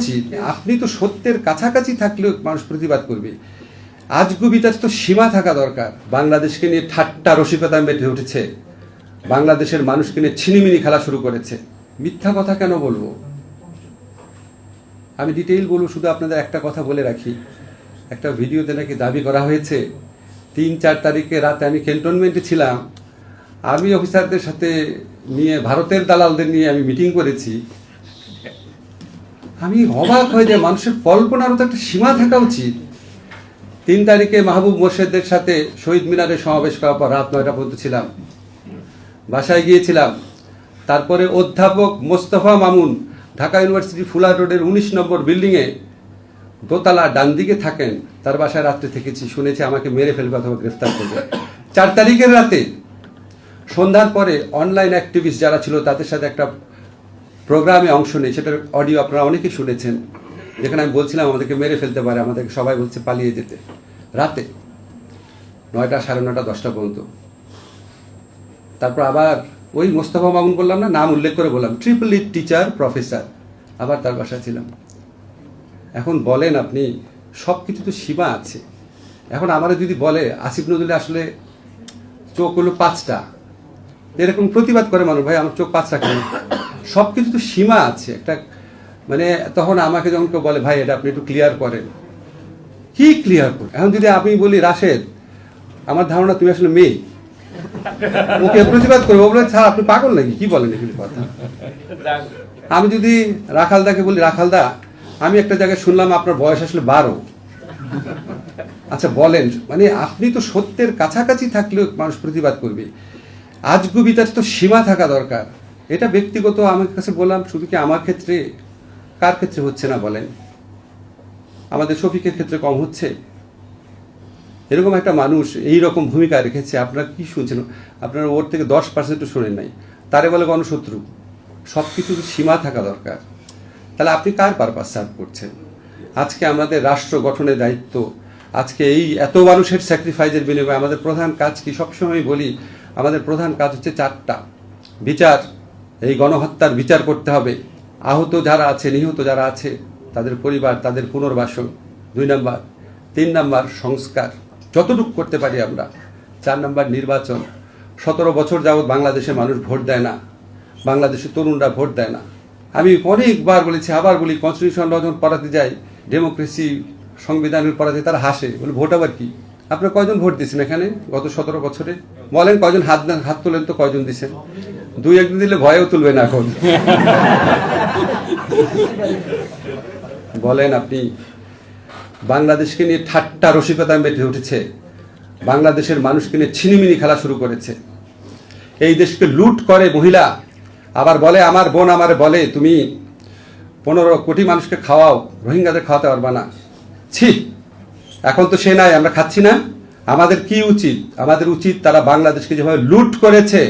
উচিত। আপনি তো সত্যের কাছাকাছি থাকলেও মানুষ প্রতিবাদ করবে। আজগুবিতার তো সীমা থাকা দরকার। বাংলাদেশকে নিয়ে ঠাট্টা রসিকতা মেতে উঠেছে, বাংলাদেশের মানুষকে নিয়ে ছিনিমিনি খেলা শুরু করেছে। মিথ্যা কথা কেন বলবো? আমি ডিটেইল বলবো, শুধু আপনাদের একটা কথা বলে রাখি। একটা ভিডিওতে নাকি দাবি করা হয়েছে 3-4 তারিখে রাতে আমি ক্যান্টনমেন্টে ছিলাম, আর্মি অফিসারদের সাথে নিয়ে ভারতের দালালদের নিয়ে আমি মিটিং করেছি। আমি অবাক হয়ে যে মানুষের কল্পনারও তো একটা সীমা থাকা উচিত। 3 তারিখে মাহবুব মোর্শেদের সাথে শহীদ মিনারে সমাবেশ করার পর রাত 9টা পর্যন্ত ছিলাম, বাসায় গিয়েছিলাম। তারপরে অধ্যাপক মোস্তফা মামুন ঢাকা ইউনিভার্সিটি ফুলার রোডের 19 নম্বর বিল্ডিংয়ে দোতলা ডান দিকে থাকেন, তার বাসায় রাত্রে থেকেছি। শুনেছি আমাকে মেরে ফেলবে অথবা গ্রেফতার করবে। 4 তারিখের রাতে সন্ধ্যার পরে অনলাইন অ্যাক্টিভিস্ট যারা ছিল তাদের সাথে একটা প্রোগ্রামে অংশ নেই, সেটার অডিও আপনারা অনেকেই শুনেছেন, যেখানে আমি বলছিলাম আমাদেরকে মেরে ফেলতে পারে, আমাদেরকে সবাই বলছে পালিয়ে যেতে। রাতে 9টা, 9:30, 10টা পর্যন্ত। তারপর আবার ওই মোস্তফা মামুন বললাম না, নাম উল্লেখ করে বললাম, ট্রিপল ই টিচার প্রফেসর, আবার তার বাসায় ছিলাম। এখন বলেন আপনি, সব কিছু তো সীমা আছে। এখন আমাদের যদি বলে আসিফ নজরুল আসলে চোখ হলো 5টা, এরকম প্রতিবাদ করে মানুষ, ভাই আমার চোখ 5টা কেন? সব কিছু তো সীমা আছে একটা, মানে তখন আমাকে যখন কেউ বলে ভাই এটা আপনি একটু ক্লিয়ার করেন, কি ক্লিয়ার করেন? এখন যদি আমি বলি রাশেদ, আমার ধারণা তুমি আসলে মেয়ে, ওকে প্রতিবাদ করবো, বলে স্যার আপনি পাগল নাকি, কি বলেন এগুলি কথা? আমি যদি রাখালদাকে বলি রাখালদা, আমি একটা জায়গায় শুনলাম আপনার বয়স আসলে 12। আচ্ছা বলেন, মানে আপনি তো সত্যের কাছাকাছি থাকলেও মানুষ প্রতিবাদ করবে। আজগুবিতার তো সীমা থাকা দরকার। এটা ব্যক্তিগত আমার কাছে বললাম, শুধু কি আমার ক্ষেত্রে, কার ক্ষেত্রে হচ্ছে না বলেন? আমাদের শফিকের ক্ষেত্রে কম হচ্ছে? এরকম একটা মানুষ এই রকম ভূমিকা রেখেছে, আপনারা কি শুনছেন? আপনারা ওর থেকে 10% শোনেন নাই, তারে বলে গণশত্রু। সব কিছুর সীমা থাকা দরকার। তাহলে আপনি কার পারপাস সার্ভ করছেন? আজকে আমাদের রাষ্ট্র গঠনের দায়িত্ব, আজকে এই এত মানুষের স্যাক্রিফাইসের বিনিময়ে আমাদের প্রধান কাজ কি? সবসময় বলি আমাদের প্রধান কাজ হচ্ছে 4টা। বিচার, এই গণহত্যার বিচার করতে হবে। আহত যারা আছে, নিহত যারা আছে, তাদের পরিবার, তাদের পুনর্বাসন 2 নাম্বার। 3 নাম্বার সংস্কার, যতটুকু করতে পারি আমরা। 4 নাম্বার নির্বাচন। 17 বছর যাবৎ বাংলাদেশের মানুষ ভোট দেয় না, বাংলাদেশের তরুণরা ভোট দেয় না। আমি অনেকবার বলেছি, আবার বলি, কনস্টিটিউশন যখন পড়াতে যাই, ডেমোক্রেসি সংবিধানের পড়াতে, তারা হাসে, বলে ভোট আবার কি? আপনারা কয়জন ভোট দিয়েছেন এখানে গত 17 বছরে? বলেন কয়জন? হাত তোলেন তো, কয়জন দিচ্ছেন? 2-1 দিলে ভয়েও তুলবে না এখন। বলেন আপনি, বাংলাদেশকে নিয়ে ঠাট্টা রসিকতা মেতে উঠেছে, বাংলাদেশের মানুষকে নিয়ে ছিনিমিনি খেলা শুরু করেছে। এই দেশকে লুট করে মহিলা, আবার বলে আমার বোন আমারে বলে তুমি 15 কোটি মানুষকে খাওয়াও, রোহিঙ্গাদের খাওয়াতে পারবা না। ছি, এখন তো সে নাই, আমরা খাচ্ছি না। আমাদের কি উচিত? আমাদের উচিত তারা বাংলাদেশকে যেভাবে লুট করেছে